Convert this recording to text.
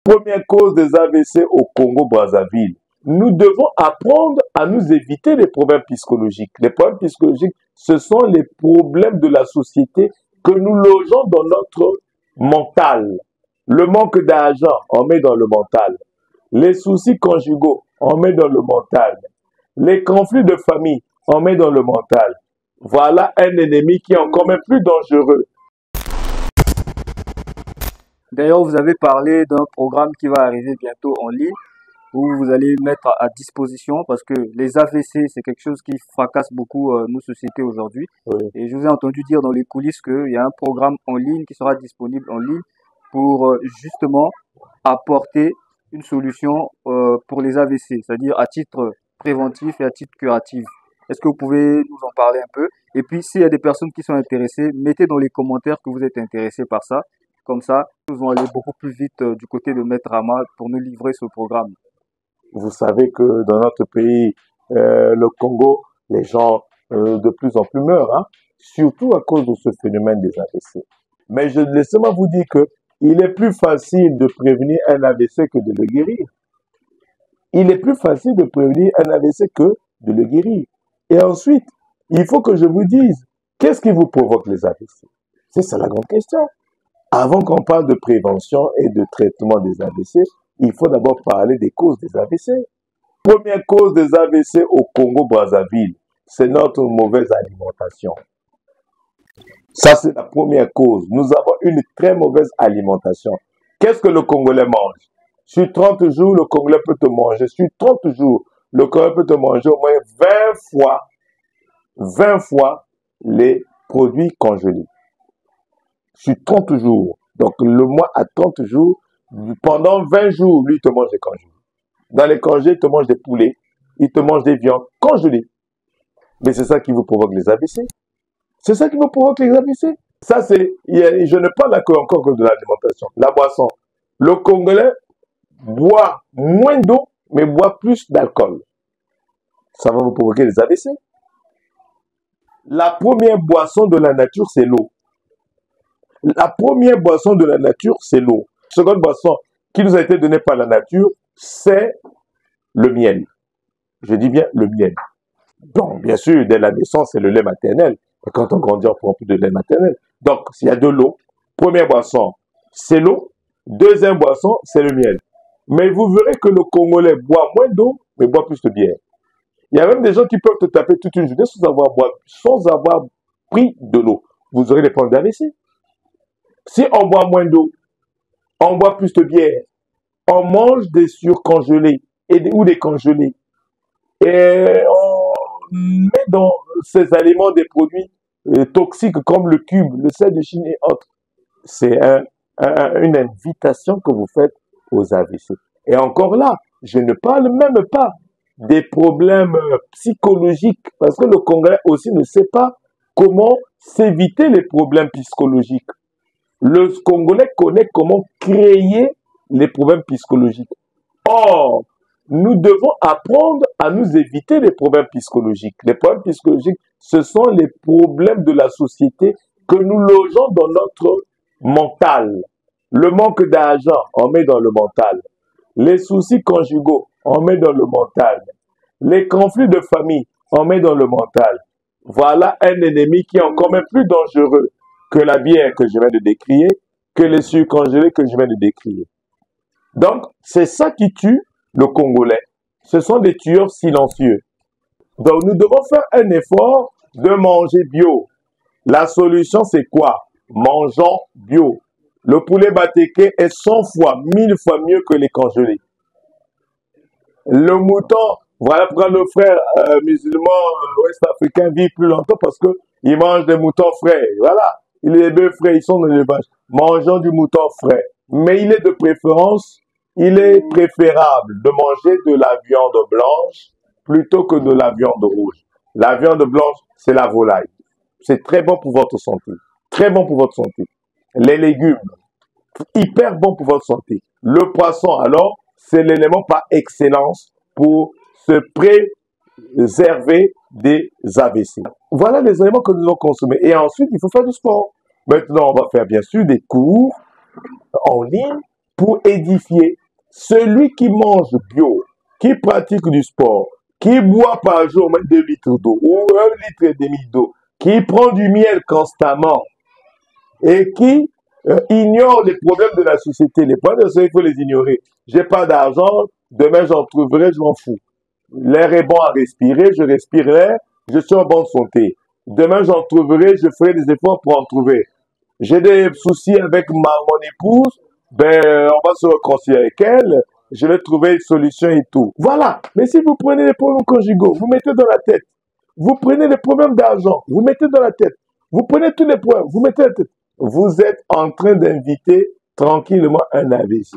Première cause des AVC au Congo-Brazzaville. Nous devons apprendre à nous éviter les problèmes psychologiques. Les problèmes psychologiques, ce sont les problèmes de la société que nous logeons dans notre mental. Le manque d'argent, on met dans le mental. Les soucis conjugaux, on met dans le mental. Les conflits de famille, on met dans le mental. Voilà un ennemi qui est encore même plus dangereux. D'ailleurs, vous avez parlé d'un programme qui va arriver bientôt en ligne où vous allez mettre à disposition parce que les AVC, c'est quelque chose qui fracasse beaucoup nos sociétés aujourd'hui. Oui. Et je vous ai entendu dire dans les coulisses qu'il y a un programme en ligne qui sera disponible en ligne pour justement apporter une solution pour les AVC, c'est-à-dire à titre préventif et à titre curatif. Est-ce que vous pouvez nous en parler un peu? Et puis, s'il y a des personnes qui sont intéressées, mettez dans les commentaires que vous êtes intéressés par ça. Comme ça, nous allons aller beaucoup plus vite du côté de Maître Rama pour nous livrer ce programme. Vous savez que dans notre pays, le Congo, les gens de plus en plus meurent, hein, surtout à cause de ce phénomène des AVC. Mais laissez-moi vous dire que il est plus facile de prévenir un AVC que de le guérir. Il est plus facile de prévenir un AVC que de le guérir. Et ensuite, il faut que je vous dise, qu'est-ce qui vous provoque les AVC? C'est ça la grande question. Avant qu'on parle de prévention et de traitement des AVC, il faut d'abord parler des causes des AVC. Première cause des AVC au Congo-Brazzaville, c'est notre mauvaise alimentation. Ça, c'est la première cause. Nous avons une très mauvaise alimentation. Qu'est-ce que le Congolais mange? Sur 30 jours, le Congolais peut te manger. Sur 30 jours, le Congolais peut te manger au moins 20 fois les produits congelés. Sur 30 jours. Donc, le mois à 30 jours, pendant 20 jours, lui, il te mange des congelés. Dans les congelés, il te mange des poulets, il te mange des viandes congelées. Mais c'est ça qui vous provoque les AVC. C'est ça qui vous provoque les AVC. Ça, c'est, je ne parle encore que de l'alimentation. La boisson. Le Congolais boit moins d'eau, mais boit plus d'alcool. Ça va vous provoquer les AVC. La première boisson de la nature, c'est l'eau. La première boisson de la nature, c'est l'eau. Seconde boisson qui nous a été donnée par la nature, c'est le miel. Je dis bien le miel. Donc, bien sûr, dès la naissance, c'est le lait maternel. Et quand on grandit, on prend plus de lait maternel. Donc, s'il y a de l'eau, première boisson, c'est l'eau. Deuxième boisson, c'est le miel. Mais vous verrez que le Congolais boit moins d'eau, mais boit plus de bière. Il y a même des gens qui peuvent te taper toute une journée sans avoir pris de l'eau. Vous aurez des problèmes d'AVC. Si on boit moins d'eau, on boit plus de bière, on mange des surcongelés ou des congelés, et on met dans ces aliments des produits toxiques comme le cube, le sel de Chine et autres. C'est une invitation que vous faites aux AVC. Et encore là, je ne parle même pas des problèmes psychologiques, parce que le Congolais aussi ne sait pas comment s'éviter les problèmes psychologiques. Le Congolais connaît comment créer les problèmes psychologiques. Or, nous devons apprendre à nous éviter les problèmes psychologiques. Les problèmes psychologiques, ce sont les problèmes de la société que nous logeons dans notre mental. Le manque d'argent, on met dans le mental. Les soucis conjugaux, on met dans le mental. Les conflits de famille, on met dans le mental. Voilà un ennemi qui est encore même plus dangereux que la bière que je viens de décrire, que les surcongelés que je viens de décrire. Donc, c'est ça qui tue le Congolais. Ce sont des tueurs silencieux. Donc, nous devons faire un effort de manger bio. La solution, c'est quoi? Mangeons bio. Le poulet batéké est 100 fois, 1000 fois mieux que les congelés. Le mouton, voilà pourquoi nos frères musulmans ouest-africains vivent plus longtemps parce qu'ils mangent des moutons frais. Voilà. Les bœufs frais, ils sont dans l'élevage. Mangeons du mouton frais. Mais il est de préférence, il est préférable de manger de la viande blanche plutôt que de la viande rouge. La viande blanche, c'est la volaille. C'est très bon pour votre santé. Très bon pour votre santé. Les légumes, hyper bon pour votre santé. Le poisson, alors, c'est l'élément par excellence pour se préserver des AVC. Voilà les éléments que nous devons consommer. Et ensuite, il faut faire du sport. Maintenant, on va faire bien sûr des cours en ligne pour édifier. Celui qui mange bio, qui pratique du sport, qui boit par jour même 2 litres d'eau ou 1,5 litre d'eau, qui prend du miel constamment et qui ignore les problèmes de la société. Les problèmes de la société, il faut les ignorer. J'ai pas d'argent, demain j'en trouverai, je m'en fous. L'air est bon à respirer, je respire l'air, je suis en bonne santé. Demain j'en trouverai, je ferai des efforts pour en trouver. J'ai des soucis avec mon épouse, on va se réconcilier avec elle, je vais trouver une solution et tout. Voilà. Mais si vous prenez les problèmes conjugaux, vous mettez dans la tête. Vous prenez les problèmes d'argent, vous mettez dans la tête. Vous prenez tous les problèmes, vous mettez dans la tête. Vous êtes en train d'inviter tranquillement un AVC.